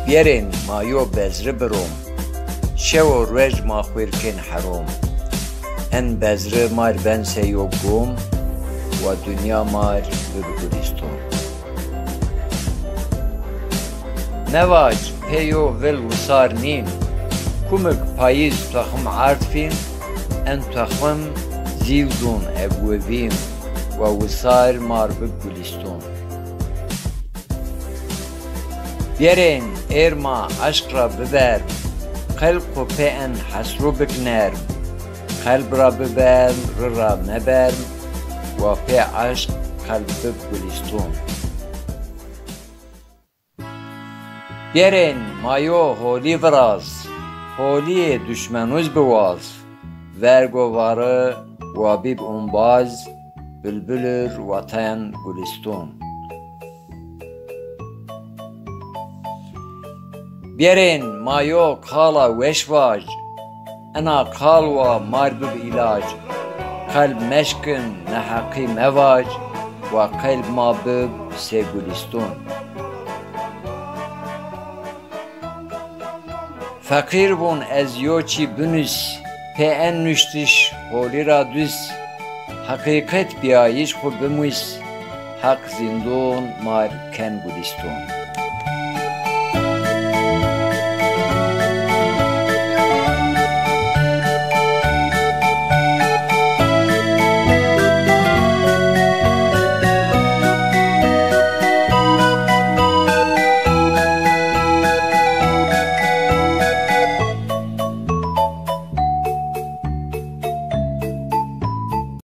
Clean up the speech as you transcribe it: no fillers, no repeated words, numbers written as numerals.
بیرین مایو بزر بروم شو و روژ ما خویرکن حروم ان بزر مار بن سیو گوم و دنیا مار بگلیستون نواج پیو ول وصار نیم کمک پاییز تخم عرفین ان تخم زیودون ابویم و وصار مار بگلیستون بیرین ایرما عشق را ببر قلب و پین حسرو بکنرم قلب را ببرم را مبرم و پی عشق قلب بگلیستون بیرین مایو هولی وراز هولی دشمنوز بواز ورگوواره و بیب اونباز بلبلر وطن گلستون بیرین مایو کالا وشواج انا کالوا ماربب علاج قلب مشکن نحقی مواج و قلب مابب سگلستون فقیر بون از یوچی بنوس پی نشتش هولی را دوس حقیقت بیایش خو بموس حق زندون مار کن گلستون